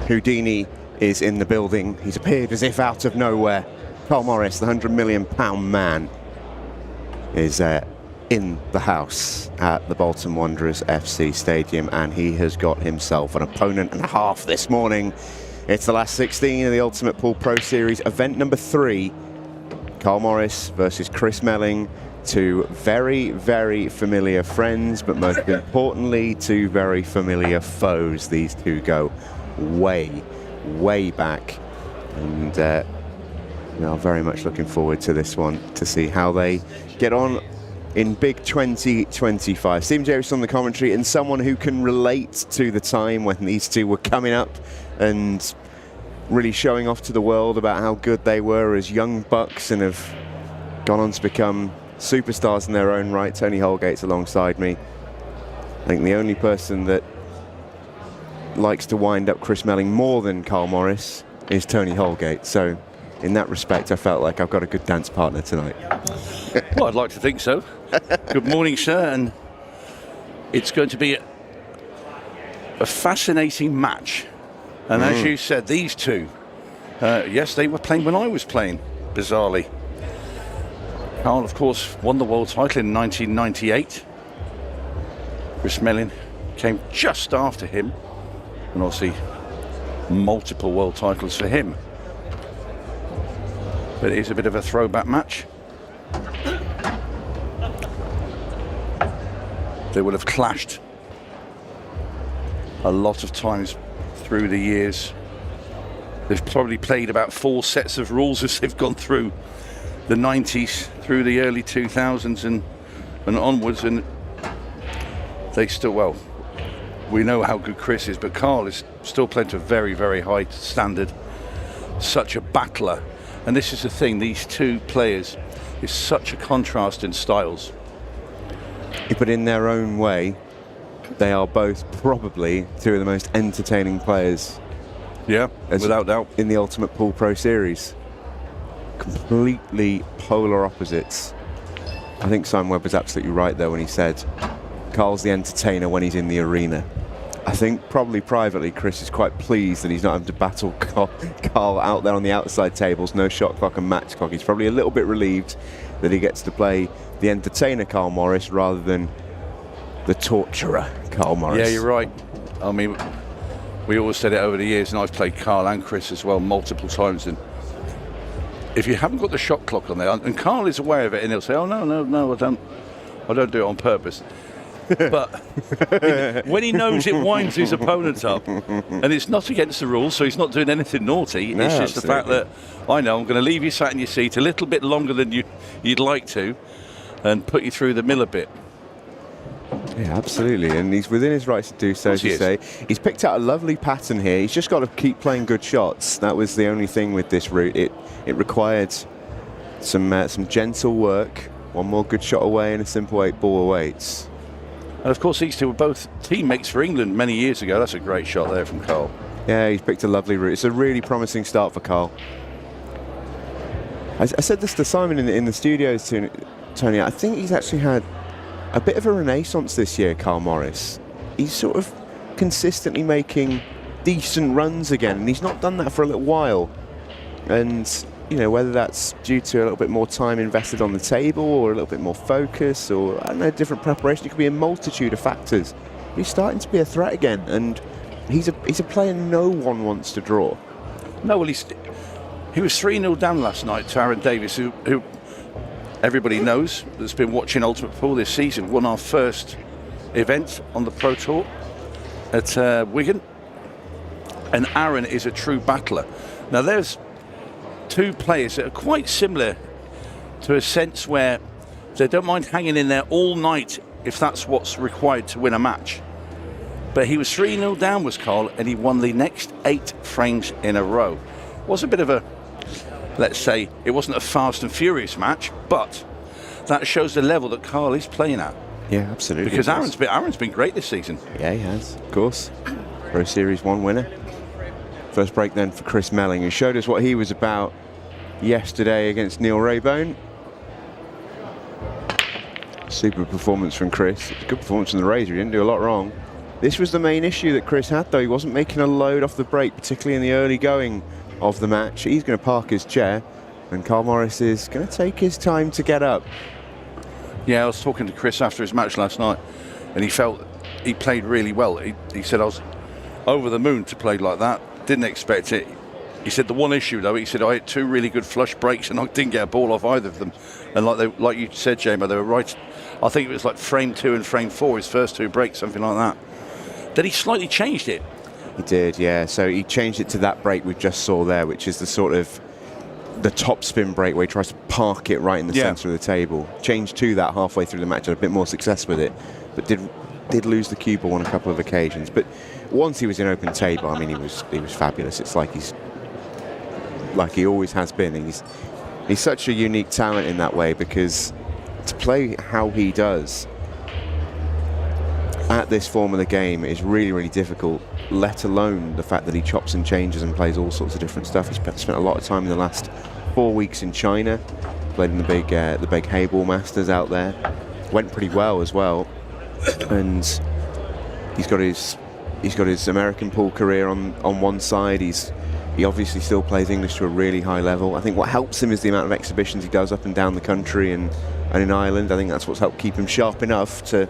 Houdini is in the building. He's appeared as if out of nowhere. Carl Morris, the £100 million man, is in the house at the Bolton Wanderers FC Stadium, and he has got himself an opponent and a half this morning. It's the last 16 of the Ultimate Pool Pro Series, event number 3. Carl Morris versus Chris Melling, two very, very familiar friends, but most importantly, two very familiar foes. These two go way, way back, and we are very much looking forward to this one, to see how they get on in big 2025. Stephen Jervis on the commentary, and someone who can relate to the time when these two were coming up and really showing off to the world about how good they were as young bucks and have gone on to become superstars in their own right. Tony Holgate's alongside me. I think the only person that likes to wind up Chris Melling more than Carl Morris is Tony Holgate. So in that respect, I felt like I've got a good dance partner tonight. Well, I'd like to think so. Good morning, sir. And it's going to be a fascinating match. And as you said, these two, yes, they were playing when I was playing, bizarrely. Carl, of course, won the world title in 1998. Chris Melling came just after him, and obviously multiple world titles for him. But it is a bit of a throwback match. They will have clashed a lot of times through the years. They've probably played about 4 sets of rules as they've gone through the 90s, through the early 2000s and onwards, and they still, well, we know how good Chris is, but Carl is still playing to a very, very high standard. Such a battler. And this is the thing, these two players is such a contrast in styles. But in their own way, they are both probably two of the most entertaining players. Yeah, without doubt. In the Ultimate Pool Pro Series. Completely polar opposites. I think Simon Webb was absolutely right though when he said Carl's the entertainer when he's in the arena. I think probably privately Chris is quite pleased that he's not having to battle Carl out there on the outside tables, no shot clock and match clock. He's probably a little bit relieved that he gets to play the entertainer Carl Morris rather than the torturer Carl Morris. Yeah, you're right. I mean, we always said it over the years, and I've played Carl and Chris as well multiple times, and if you haven't got the shot clock on there, and Carl is aware of it, and he'll say, oh no, I don't do it on purpose. But when he knows it winds his opponent up, and it's not against the rules, so he's not doing anything naughty. No, it's just absolutely. the fact that I know I'm going to leave you sat in your seat a little bit longer than you'd like to, and put you through the mill a bit. Yeah, absolutely, and he's within his rights to do so, as you say. He's picked out a lovely pattern here. He's just got to keep playing good shots. That was the only thing with this route. It required some gentle work, one more good shot away, and a simple 8-ball awaits. And of course, these two were both teammates for England many years ago. That's a great shot there from Carl. Yeah, he's picked a lovely route. It's a really promising start for Carl. I said this to Simon in the studios, Tony. I think he's actually had a bit of a renaissance this year, Carl Morris. He's sort of consistently making decent runs again, and he's not done that for a little while. And, you know, whether that's due to a little bit more time invested on the table or a little bit more focus or, I don't know, different preparation, it could be a multitude of factors. He's starting to be a threat again, and he's a player no one wants to draw. No, well, he was 3-0 down last night to Aaron Davis, who everybody knows that's been watching Ultimate Pool this season, won our first event on the Pro Tour at Wigan. And Aaron is a true battler. Now, there's two players that are quite similar to a sense where they don't mind hanging in there all night if that's what's required to win a match. But he was 3-0 down, was Carl, and he won the next 8 frames in a row. It was a bit of a, let's say, it wasn't a fast and furious match, but that shows the level that Carl is playing at. Yeah, absolutely. Because Aaron's been great this season. Yeah, he has, of course. Pro Series 1 winner. First break then for Chris Melling, who showed us what he was about yesterday against Neil Raybone. Super performance from Chris. Good performance from the Razor. He didn't do a lot wrong. This was the main issue that Chris had, though. He wasn't making a load off the break, particularly in the early going of the match. He's going to park his chair, and Carl Morris is going to take his time to get up. Yeah, I was talking to Chris after his match last night, and he felt he played really well. He said, I was over the moon to play like that. Didn't expect it. He said the one issue, though, he said, I had 2 really good flush breaks, and I didn't get a ball off either of them. And like you said, Jamo, they were right. I think it was like frame 2 and frame 4, his first 2 breaks, something like that. Then he slightly changed it. He did, yeah. So he changed it to that break we just saw there, which is the sort of the top spin break where he tries to park it right in the centre of the table. Changed to that halfway through the match, had a bit more success with it, but did lose the cue ball on a couple of occasions. But once he was in open table, I mean, he was fabulous. It's like he always has been. He's such a unique talent in that way, because to play how he does at this form of the game is really, really difficult, let alone the fact that he chops and changes and plays all sorts of different stuff. He's spent a lot of time in the last 4 weeks in China, played in the big Hayball Masters out there. Went pretty well as well, and he's got his American pool career on one side. He obviously still plays English to a really high level. I think what helps him is the amount of exhibitions he does up and down the country and in Ireland. I think that's what's helped keep him sharp enough to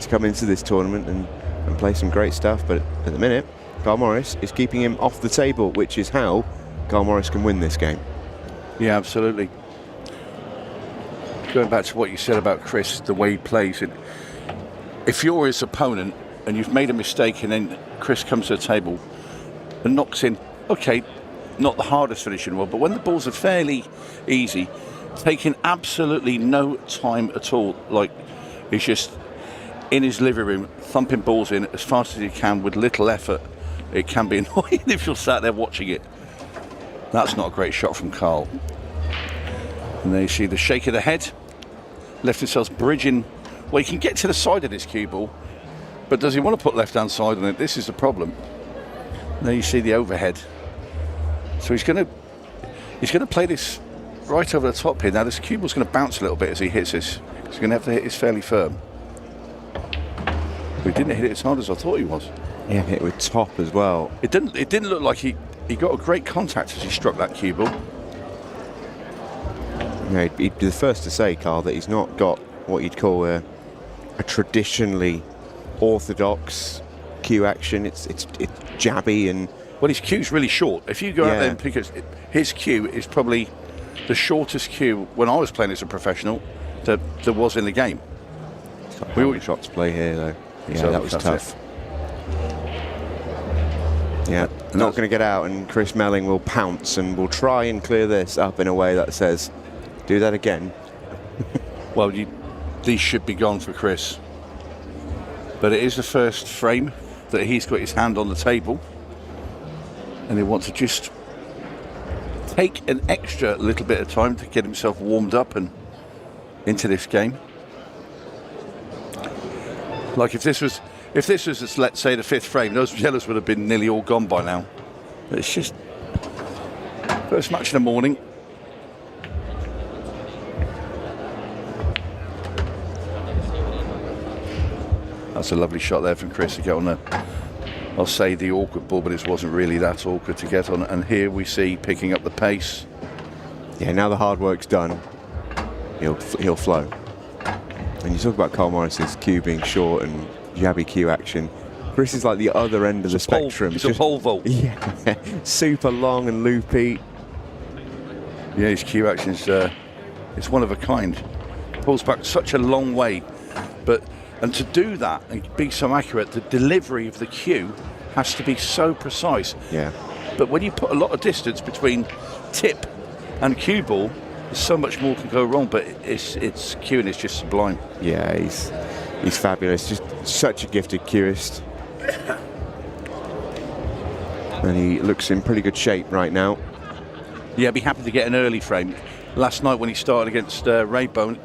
come into this tournament and play some great stuff. But at the minute, Carl Morris is keeping him off the table, which is how Carl Morris can win this game. Yeah, absolutely. Going back to what you said about Chris, the way he plays it. If you're his opponent and you've made a mistake and then Chris comes to the table and knocks in, okay, not the hardest finish in the world, but when the balls are fairly easy, taking absolutely no time at all, like he's just in his living room thumping balls in as fast as he can with little effort. It can be annoying if you're sat there watching it. That's not a great shot from Carl. And there you see the shake of the head. Left himself bridging. Well, he can get to the side of this cue ball, but does he want to put left hand side on it? This is the problem. There you see the overhead. So he's going to play this right over the top here. Now this cue ball's going to bounce a little bit as he hits this. He's going to have to hit this fairly firm. But he didn't hit it as hard as I thought he was. Yeah, hit with top as well. It didn't look like he got a great contact as he struck that cue ball. Yeah, he'd be the first to say, Carl, that he's not got what you'd call a traditionally orthodox cue action. It's jabby and... Well, his cue's really short. If you go out there and pick it, his cue is probably the shortest cue when I was playing as a professional that there was in the game. He's got a shot to play here, though. Yeah, So that was tough. it. Yeah, not going to get out, and Chris Melling will pounce and will try and clear this up in a way that says, do that again. Well, these should be gone for Chris. But it is the first frame that he's got his hand on the table. And he wants to just take an extra little bit of time to get himself warmed up and into this game. Like if this was, let's say, the 5th frame, those yellows would have been nearly all gone by now. But it's just first match in the morning. That's a lovely shot there from Chris to get on I'll say the awkward ball, but it wasn't really that awkward to get on. And here we see picking up the pace. Yeah, now the hard work's done, he'll flow. And you talk about Carl Morris's cue being short and jabby cue action. Chris is like the other end of the spectrum. It's a pole vault. Yeah, super long and loopy. Yeah, his cue action is it's one of a kind. Pulls back such a long way, and to do that and be so accurate, the delivery of the cue has to be so precise. Yeah. But when you put a lot of distance between tip and cue ball, so much more can go wrong. But it's cueing is just sublime. Yeah, he's fabulous. Just such a gifted cueist. And he looks in pretty good shape right now. Yeah, be happy to get an early frame. Last night when he started against Raybone,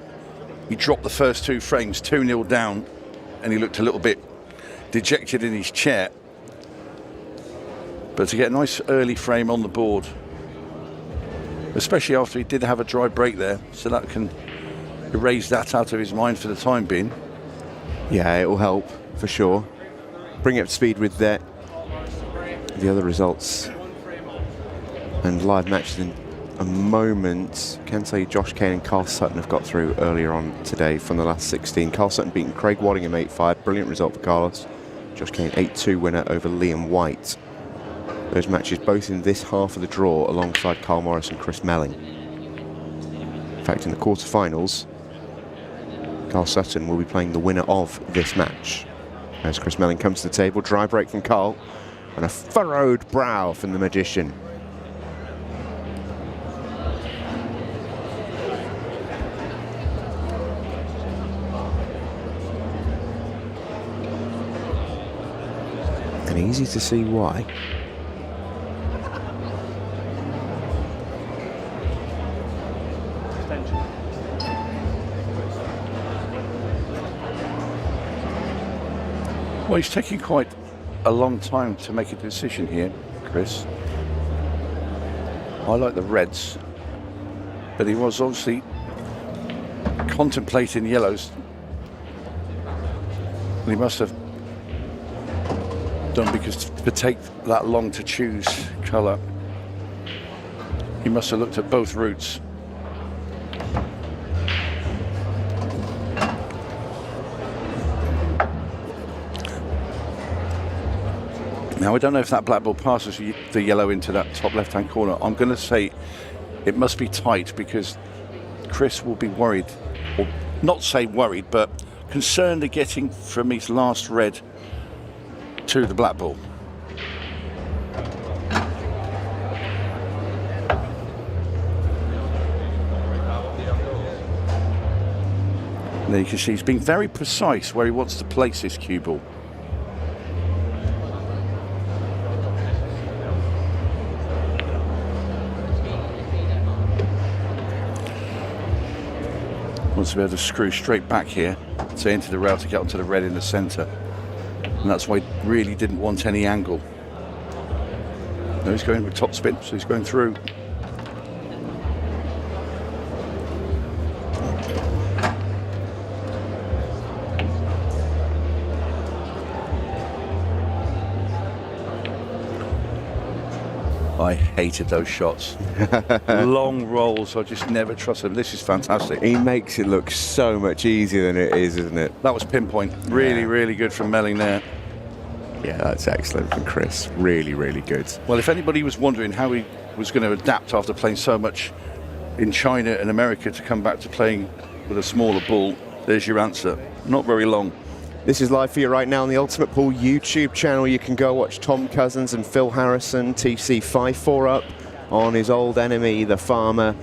he dropped the first 2 frames 2-0 down, and he looked a little bit dejected in his chair. But to get a nice early frame on the board, especially after he did have a dry break there, so that can erase that out of his mind for the time being. Yeah, it will help for sure. bring it up to speed with the other results and live matches in a moment. Can say Josh Kane and Carl Sutton have got through earlier on today from the last 16. Carl Sutton beating Craig Waddingham 8-5. Brilliant result for Carlos. Josh Kane 8-2 winner over Liam White. Those matches both in this half of the draw alongside Carl Morris and Chris Melling. In fact, in the quarterfinals, Carl Sutton will be playing the winner of this match. As Chris Melling comes to the table, dry break from Carl and a furrowed brow from the Magician. And easy to see why. Well, he's taking quite a long time to make a decision here, Chris. I like the reds, but he was obviously contemplating yellows. And he must have done, because to take that long to choose colour, he must have looked at both routes. Now, I don't know if that black ball passes the yellow into that top left-hand corner. I'm going to say it must be tight, because Chris will be worried, or not say worried, but concerned of getting from his last red to the black ball. And there you can see he's being very precise where he wants to place this cue ball. Wants to be able to screw straight back here, so into the rail to get onto the red in the centre. And that's why he really didn't want any angle. No, he's going with top spin, so he's going through. I hated those shots. Long rolls, I just never trust them. This is fantastic. He makes it look so much easier than it is, isn't it? That was pinpoint. Really, really good from Melling there. Yeah, that's excellent from Chris. Really, really good. Well, if anybody was wondering how he was going to adapt after playing so much in China and America to come back to playing with a smaller ball, there's your answer. Not very long. This is live for you right now on the Ultimate Pool YouTube channel. You can go watch Tom Cousins and Phil Harrison TC 5-4 up on his old enemy, the Farmer.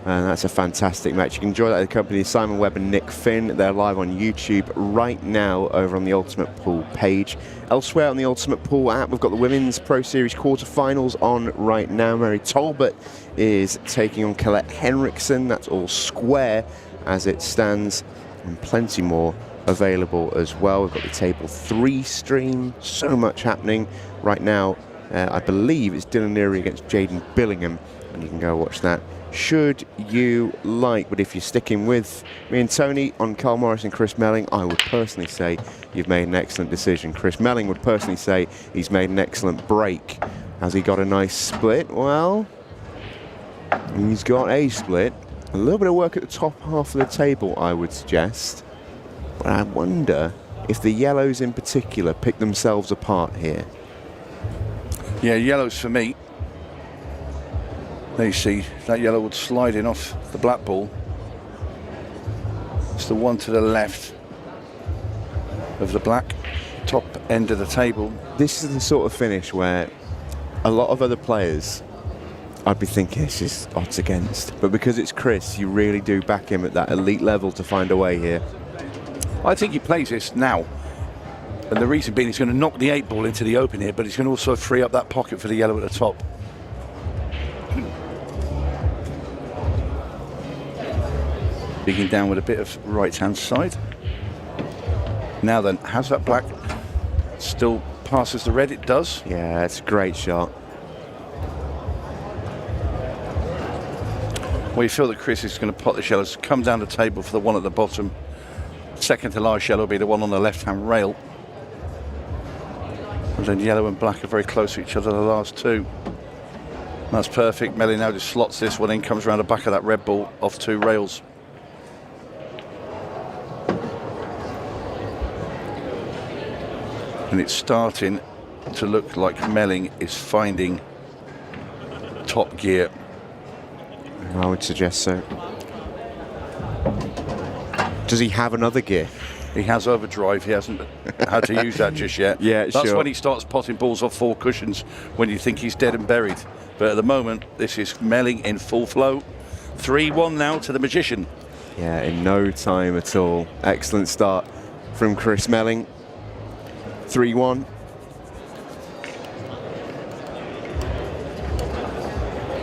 And that's a fantastic match. You can enjoy that with the company Simon Webb and Nick Finn. They're live on YouTube right now over on the Ultimate Pool page. Elsewhere on the Ultimate Pool app, we've got the Women's Pro Series quarterfinals on right now. Mary Talbot is taking on Colette Henriksen. That's all square as it stands, and plenty more available as well. We've got the Table 3 stream. So much happening right now. I believe it's Dylan Leary against Jaden Billingham, and you can go watch that should you like. But if you're sticking with me and Tony on Carl Morris and Chris Melling, I would personally say you've made an excellent decision. Chris Melling would personally say he's made an excellent break. Has he got a nice split? Well, he's got a split. A little bit of work at the top half of the table, I would suggest. But I wonder if the yellows in particular pick themselves apart here. Yeah, yellows for me. There you see, that yellow would slide in off the black ball. It's the one to the left of the black, top end of the table. This is the sort of finish where a lot of other players, I'd be thinking this is odds against. But because it's Chris, you really do back him at that elite level to find a way here. I think he plays this now. And the reason being, he's going to knock the 8 ball into the open here, but he's going to also free up that pocket for the yellow at the top. Digging down with a bit of right-hand side. Now then, has that black still passes the red? It does. Yeah, it's a great shot. Well, you feel that Chris is going to pot the yellows, come down the table for the one at the bottom. Second to last yellow will be the one on the left-hand rail. And then yellow and black are very close to each other, the last two. That's perfect. Melling now just slots this one in, comes around the back of that red ball off 2 rails. And it's starting to look like Melling is finding top gear. I would suggest so. Does he have another gear? He has overdrive. He hasn't had to use that just yet. Yeah, That's sure. when he starts potting balls off 4 cushions, when you think he's dead and buried. But at the moment, this is Melling in full flow. 3-1 now to the Magician. Yeah, in no time at all. Excellent start from Chris Melling. 3-1.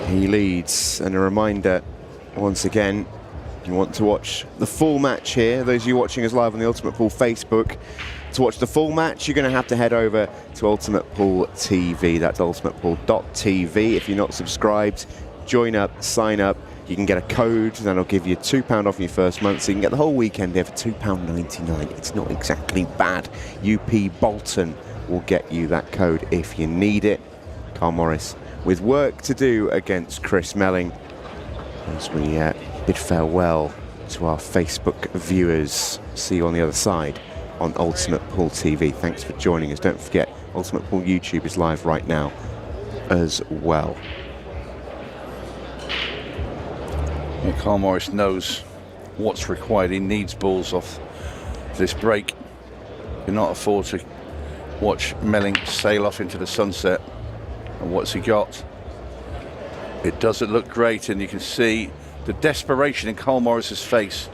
He leads. And a reminder, once again, if you want to watch the full match here, those of you watching us live on the Ultimate Pool Facebook, to watch the full match, you're going to have to head over to Ultimate Pool TV. That's ultimatepool.tv. If you're not subscribed, join up, sign up. You can get a code, that'll give you £2 off your first month, so you can get the whole weekend here for £2.99. It's not exactly bad. UP Bolton will get you that code if you need it. Carl Morris with work to do against Chris Melling as we bid farewell to our Facebook viewers. See you on the other side on Ultimate Pool TV. Thanks for joining us. Don't forget, Ultimate Pool YouTube is live right now as well. And Carl Morris knows what's required. He needs balls off this break. You cannot afford to watch Melling sail off into the sunset. And what's he got? It doesn't look great, and you can see the desperation in Carl Morris's face.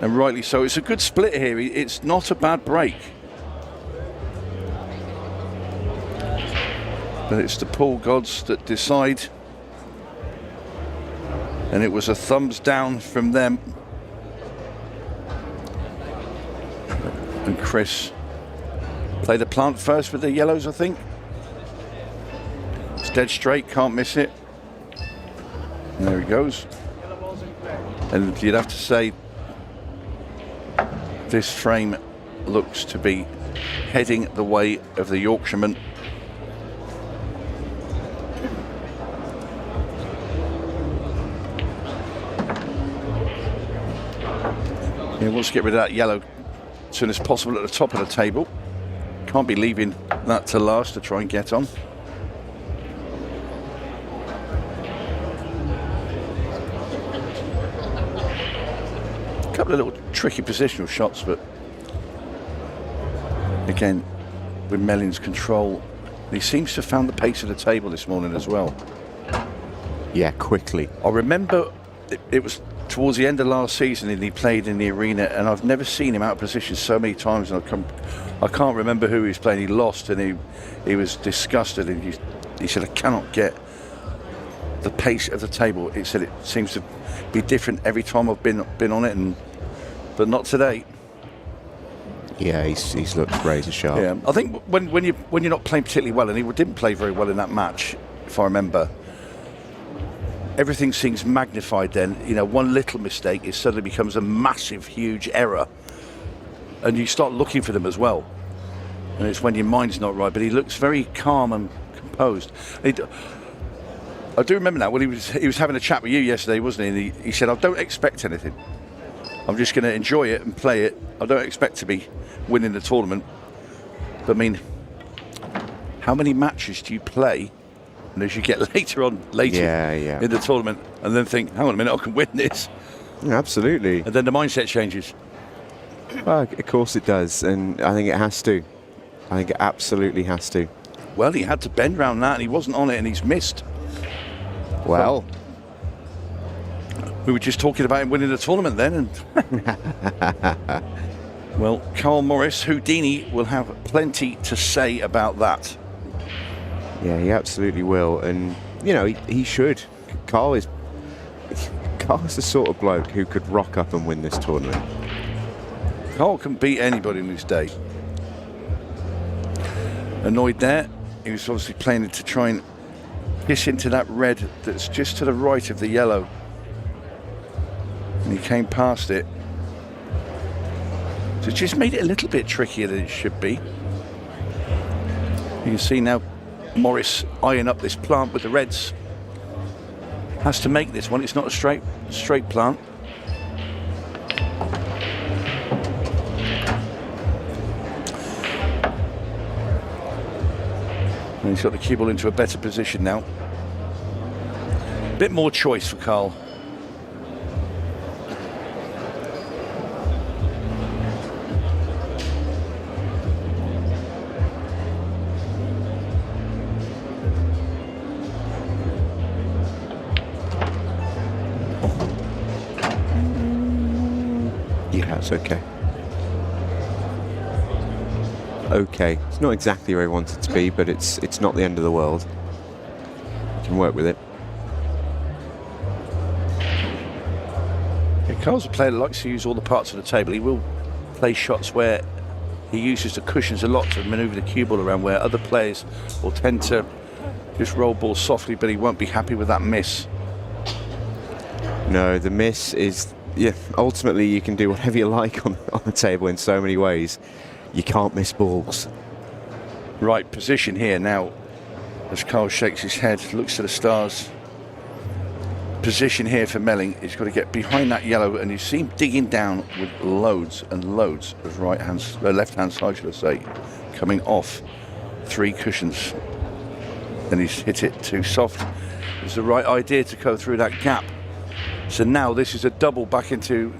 And rightly so. It's a good split here. It's not a bad break. But it's the pool gods that decide. And it was a thumbs down from them. And Chris played the plant first with the yellows, I think. It's dead straight, can't miss it. And there he goes. And you'd have to say this frame looks to be heading the way of the Yorkshireman. He wants to get rid of that yellow as soon as possible at the top of the table. Can't be leaving that to last to try and get on. A couple of little tricky positional shots, but again, with Melling's control, he seems to have found the pace of the table this morning as well. Yeah, quickly. I remember it was towards the end of last season and he played in the arena, and I've never seen him out of position so many times, and I can't remember who he was playing. He lost and he was disgusted, and he said, I cannot get the pace of the table. He said it seems to be different every time I've been on it, but not today. Yeah, he's looked razor sharp. Yeah, I think when you're not playing particularly well, and he didn't play very well in that match, if I remember, everything seems magnified then. You know, one little mistake, it suddenly becomes a massive, huge error. And you start looking for them as well. And it's when your mind's not right. But he looks very calm and composed. I do remember now, when he was having a chat with you yesterday, wasn't he? And he said, I don't expect anything. I'm just going to enjoy it and play it. I don't expect to be winning the tournament. But I mean, how many matches do you play? And as you get later in the tournament, and then think, hang on a minute, I can win this. Yeah, absolutely. And then the mindset changes. Well, of course it does, and I think it has to. I think it absolutely has to. Well, he had to bend around that, and he wasn't on it, and he's missed. Well, we were just talking about him winning the tournament then. And well, Carl Morris, Houdini, will have plenty to say about that. Yeah, he absolutely will, and you know he should. Carl is the sort of bloke who could rock up and win this tournament. Carl can beat anybody in his day. Annoyed there, he was obviously playing it to try and piss into that red that's just to the right of the yellow, and he came past it. So it just made it a little bit trickier than it should be. You can see now Morris eyeing up this plant with the reds. Has to make this one. It's not a straight plant. And he's got the cue ball into a better position now. Bit more choice for Carl. Yeah, it's okay. Okay, it's not exactly where he wants it to be, but it's not the end of the world. You can work with it. Yeah, Carl's a player that likes to use all the parts of the table. He will play shots where he uses the cushions a lot to manoeuvre the cue ball around, where other players will tend to just roll balls softly, but he won't be happy with that miss. No, the miss is, yeah, ultimately you can do whatever you like on the table in so many ways. You can't miss balls. Right position here now, as Carl shakes his head, looks to the stars. Position here for Melling. He's got to get behind that yellow, and you see him digging down with loads and loads of left-hand side, should I say, coming off 3 cushions. And he's hit it too soft. It's the right idea to go through that gap. So now this is a double back into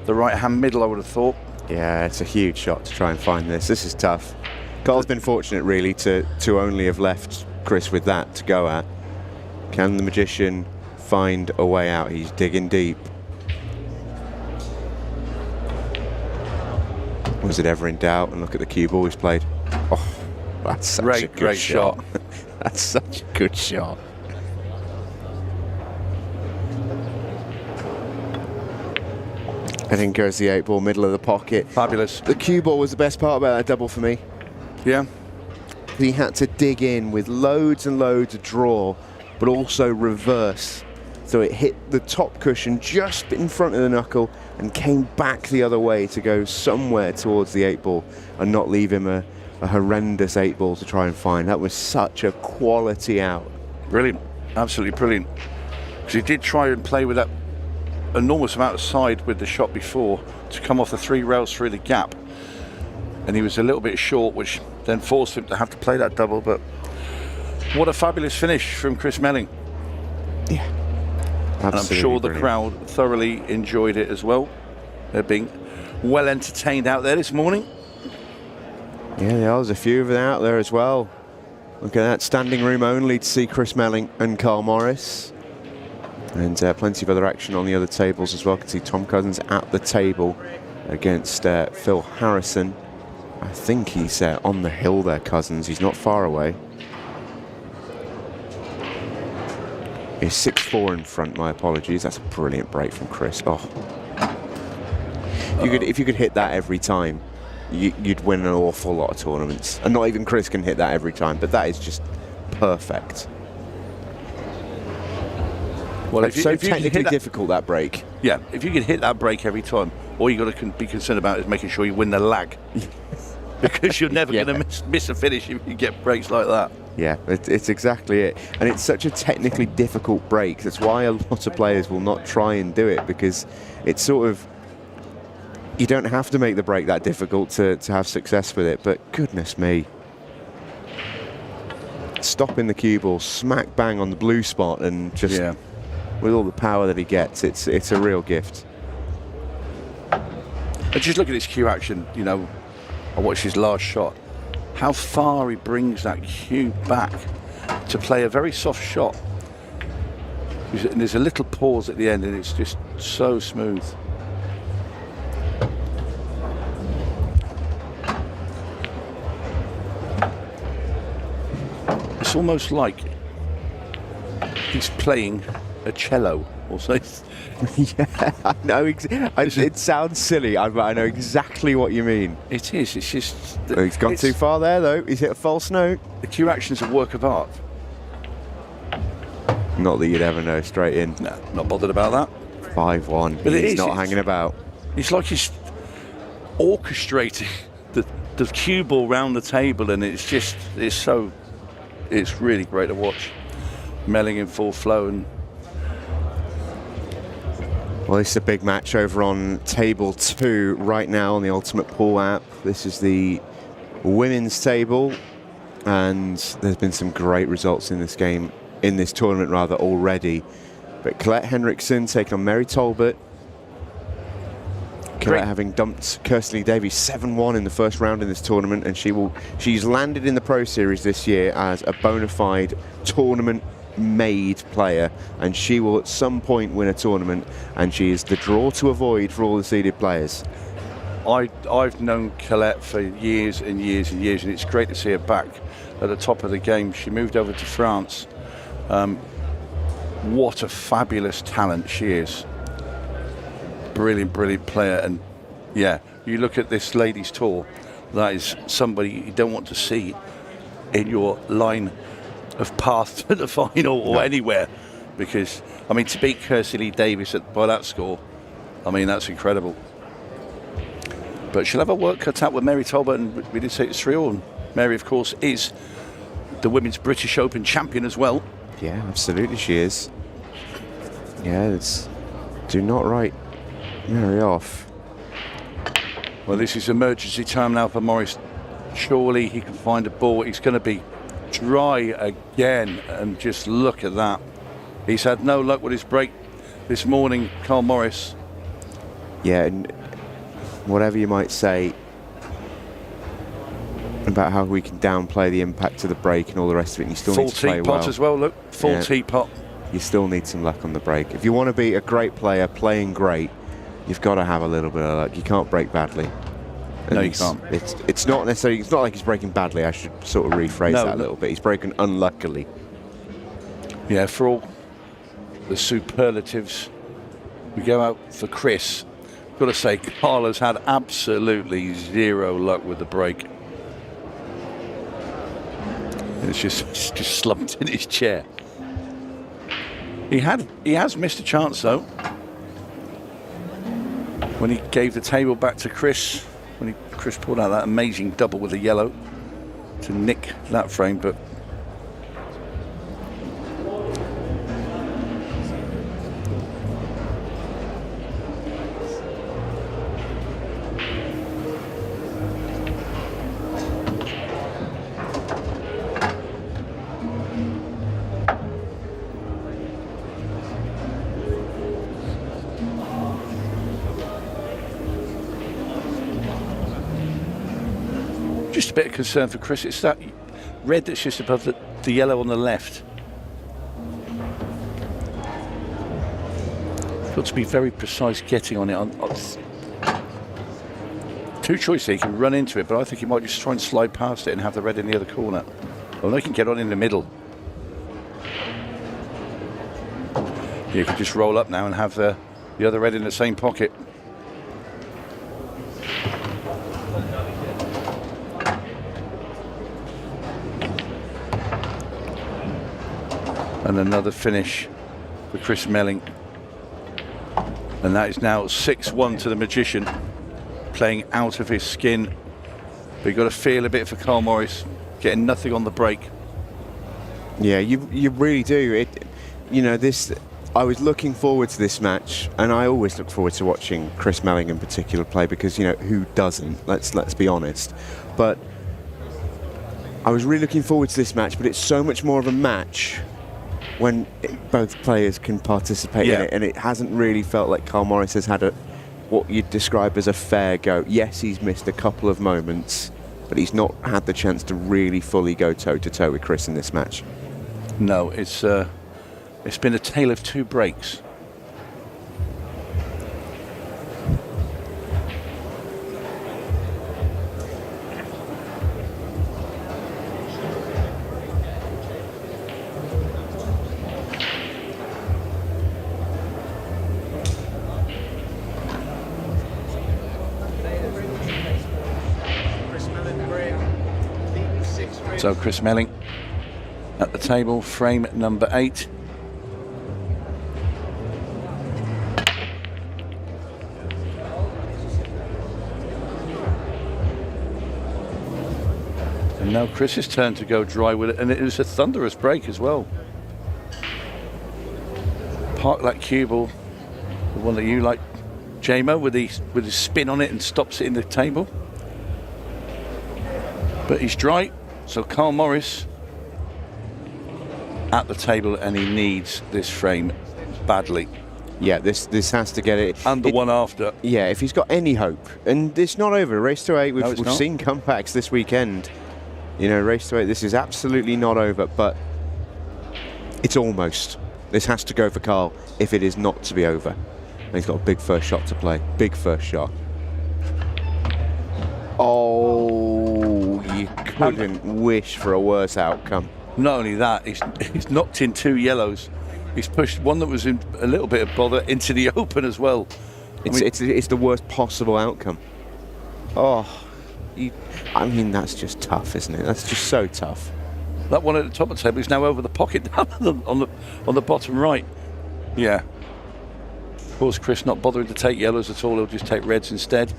the right-hand middle, I would have thought. Yeah, it's a huge shot to try and find this. This is tough. Carl's been fortunate, really, to only have left Chris with that to go at. Can the magician find a way out? He's digging deep. Was it ever in doubt? And look at the cue ball he's played. Oh, that's such a great shot. That's such a good shot. And in goes the 8 ball, middle of the pocket. Fabulous. The cue ball was the best part about that double for me. Yeah. He had to dig in with loads and loads of draw, but also reverse. So it hit the top cushion just in front of the knuckle and came back the other way to go somewhere towards the 8 ball and not leave him a horrendous 8 ball to try and find. That was such a quality out. Brilliant. Absolutely brilliant. Because he did try and play with that enormous amount of side with the shot before to come off the 3 rails through the gap, and he was a little bit short, which then forced him to have to play that double. But what a fabulous finish from Chris Melling. Yeah, absolutely. And I'm sure the brilliant. crowd thoroughly enjoyed it as well. They're being well entertained out there this morning. Yeah, there's a few of them out there as well. Look at that, standing room only to see Chris Melling and Carl Morris. And plenty of other action on the other tables as well. You can see Tom Cousins at the table against Phil Harrison. I think he's on the hill there, Cousins. He's not far away. He's 6-4 in front, my apologies. That's a brilliant break from Chris. Oh, if you could hit that every time, you'd win an awful lot of tournaments. And not even Chris can hit that every time, but that is just perfect. Well, it's so technically difficult, that break. Yeah, if you can hit that break every time, all you got to be concerned about is making sure you win the lag. Because you're never going to miss a finish if you get breaks like that. Yeah, it's exactly it. And it's such a technically difficult break. That's why a lot of players will not try and do it, because it's sort of, you don't have to make the break that difficult to have success with it. But goodness me. Stopping the cue ball smack bang on the blue spot, and just with all the power that he gets, it's a real gift. But just look at his cue action, you know. I watched his last shot. How far he brings that cue back to play a very soft shot. And there's a little pause at the end, and it's just so smooth. It's almost like he's playing a cello or something. Yeah, I know. It sounds silly, but I know exactly what you mean. It is. It's just. He's gone too far there, though. He's hit a false note. The cue action is a work of art. Not that you'd ever know. Straight in. No, not bothered about that. 5-1. But he's not hanging about. It's like he's orchestrating the the cue ball round the table, and it's really great to watch. Melling in full flow. And well, this is a big match over on table 2 right now on the Ultimate Pool app. This is the women's table, and there's been some great results in this tournament already. But Colette Henriksen taking on Mary Talbot. Colette having dumped Kirsten Davies 7-1 in the first round in this tournament, and she's landed in the Pro Series this year as a bona fide tournament-made player, and she will at some point win a tournament, and she is the draw to avoid for all the seeded players. I've known Colette for years and years and years, and it's great to see her back at the top of the game. She moved over to France. What a fabulous talent she is. Brilliant player. And yeah, you look at this ladies tour, that is somebody you don't want to see in your line of path to the final or anywhere, because I mean, to beat Kirsty Lee Davis by that score, I mean, that's incredible. But she'll have her work cut out with Mary Talbot, and we did say it's 3-all. And Mary, of course, is the Women's British Open champion as well. Yeah, absolutely she is. Yeah, do not write Mary off. Well, this is emergency time now for Morris. Surely he can find a ball. He's going to be dry again, and just look at that. He's had no luck with his break this morning, Carl Morris. Yeah, and whatever you might say about how we can downplay the impact of the break and all the rest of it, and you still need to play well. Full teapot as well, look. Full teapot. You still need some luck on the break. If you want to be a great player playing great, you've got to have a little bit of luck. You can't break badly. And no, you can't. It's not necessarily. It's not like he's breaking badly. I should sort of rephrase that a little bit. He's breaking unluckily. Yeah, for all the superlatives, we go out for Chris. Got to say, Carl has had absolutely zero luck with the break. It's just slumped in his chair. He has missed a chance though. When he gave the table back to Chris, Chris pulled out that amazing double with the yellow to nick that frame, but just a bit of concern for Chris. It's that red that's just above the yellow on the left. Got to be very precise getting on it. Two choices. He can run into it, but I think he might just try and slide past it and have the red in the other corner. Well, they can get on in the middle. You can just roll up now and have the other red in the same pocket. And another finish for Chris Melling. And that is now 6-1 to the Magician, playing out of his skin. But you've got to feel a bit for Carl Morris, getting nothing on the break. Yeah, you really do. I was looking forward to this match, and I always look forward to watching Chris Melling in particular play, because who doesn't? Let's be honest. But I was really looking forward to this match, but it's so much more of a match when both players can participate in it, and it hasn't really felt like Carl Morris has had what you'd describe as a fair go. Yes, he's missed a couple of moments, but he's not had the chance to really fully go toe-to-toe with Chris in this match. No, it's been a tale of two breaks. So Chris Melling at the table, frame number 8. And now Chris's turn to go dry with it, and it was a thunderous break as well. Park that cue ball, the one that you like, JMO, with his spin on it and stops it in the table. But he's dry, so Carl Morris at the table, and he needs this frame badly. Yeah, this has to get it. And the one after. Yeah, if he's got any hope. And it's not over. Race to 8, we've not. seen comebacks this weekend. You know, race to 8, this is absolutely not over, but it's almost. This has to go for Carl if it is not to be over. And he's got a big first shot to play. Big first shot. Oh, you couldn't wish for a worse outcome. Not only that, he's knocked in 2 yellows. He's pushed one that was in a little bit of bother into the open as well. It's the worst possible outcome. Oh, I mean, that's just tough, isn't it? That's just so tough. That one at the top of the table is now over the pocket down on the bottom right. Yeah. Of course, Chris not bothering to take yellows at all. He'll just take reds instead.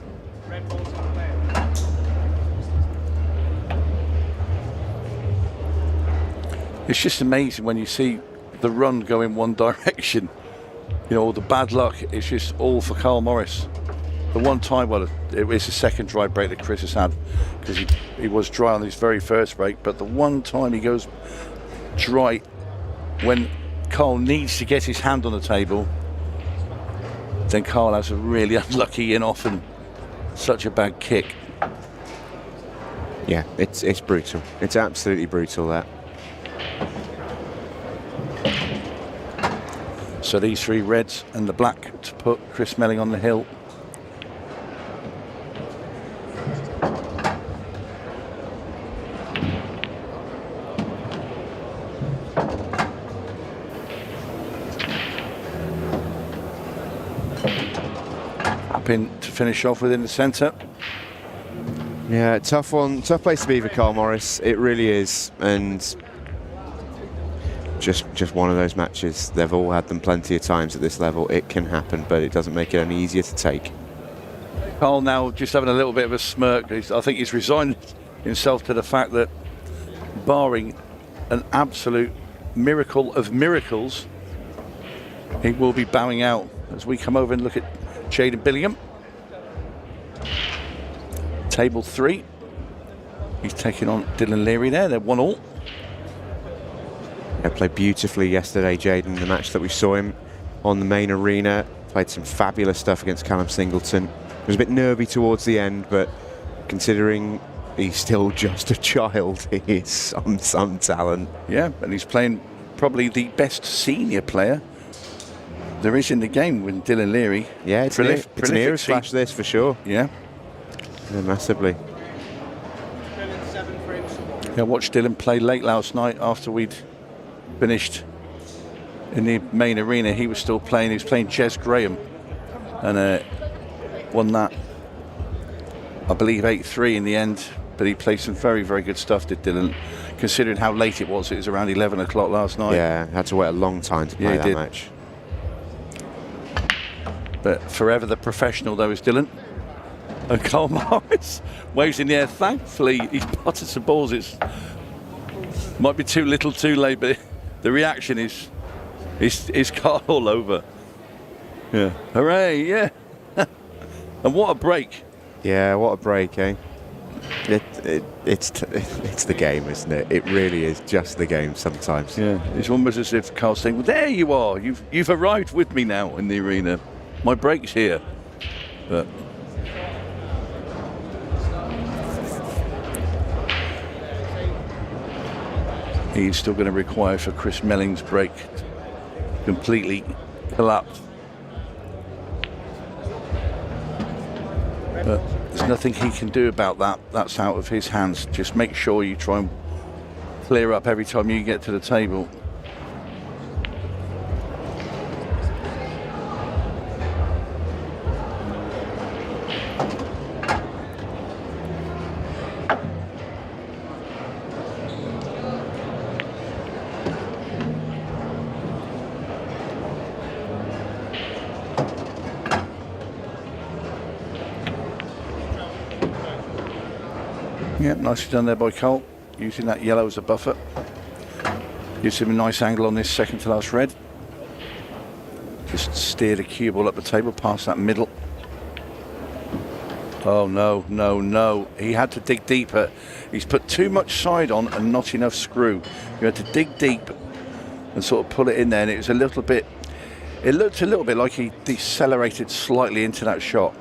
It's just amazing when you see the run go in one direction. You know, all the bad luck, it's just all for Carl Morris. The one time, well, it was the second dry break that Chris has had, because he was dry on his very first break, but the one time he goes dry when Carl needs to get his hand on the table, then Carl has a really unlucky in-off and such a bad kick. Yeah, it's brutal. It's absolutely brutal, that. So these 3 reds and the black to put Chris Melling on the hill. Up in to finish off within the centre. Yeah, tough place to be for Carl Morris. It really is, and just one of those matches. They've all had them plenty of times at this level. It can happen, but it doesn't make it any easier to take. Carl now just having a little bit of a smirk. I think he's resigned himself to the fact that, barring an absolute miracle of miracles, he will be bowing out as we come over and look at Jaden Billingham. Table 3. He's taking on Dylan Leary there. They're 1-1. He played beautifully yesterday, Jaden, the match that we saw him on the main arena. Played some fabulous stuff against Callum Singleton. He was a bit nervy towards the end, but considering he's still just a child, he is some talent. Yeah, and he's playing probably the best senior player there is in the game with Dylan Leary. Yeah, it's an era slash this for sure. Yeah. Yeah, massively. Yeah, I watched Dylan play late last night after we'd finished in the main arena. He was still playing. He was playing Jez Graham and won that, I believe, 8-3 in the end. But he played some very, very good stuff, did Dylan, considering how late it was. It was around 11 o'clock last night. Yeah, had to wait a long time to play that match. But forever the professional, though, is Dylan. And Carl Morris waves in the air. Thankfully, he's putted some balls. It's might be too little, too late, but the reaction is Carl all over. Yeah, hooray! Yeah, and what a break! Yeah, what a break, eh? It's the game, isn't it? It really is just the game sometimes. Yeah, it's almost as if Carl's saying, "Well, there you are. You've arrived with me now in the arena. My break's here." But he's still going to require for Chris Melling's break to completely collapse. But there's nothing he can do about that. That's out of his hands. Just make sure you try and clear up every time you get to the table. Yeah, nicely done there by Cole. using that yellow as a buffer. Gives him a nice angle on this second to last red. Just steer the cue ball up the table past that middle. Oh no, no, no. He had to dig deeper. He's put too much side on and not enough screw. You had to dig deep and sort of pull it in there, and it was a little bit, it looked a little bit like he decelerated slightly into that shot.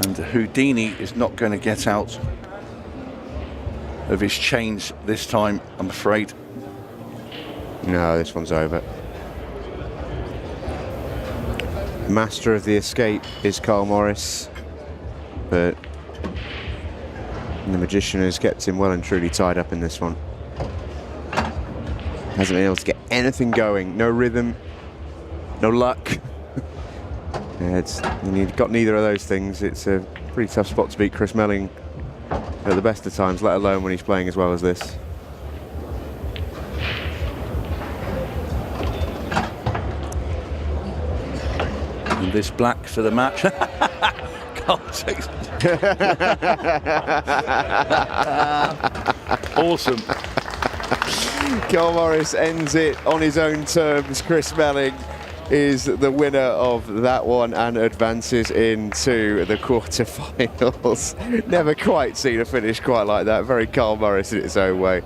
And Houdini is not going to get out of his chains this time, I'm afraid. No, this one's over. Master of the escape is Carl Morris, but the Magician has kept him well and truly tied up in this one. Hasn't been able to get anything going. No rhythm, no luck. When you've got neither of those things, it's a pretty tough spot to beat Chris Melling at the best of times, let alone when he's playing as well as this. And this black for the match. Awesome. Carl Morris ends it on his own terms. Chris Melling is the winner of that one and advances into the quarterfinals. Never quite seen a finish quite like that. Very Carl Morris in its own way.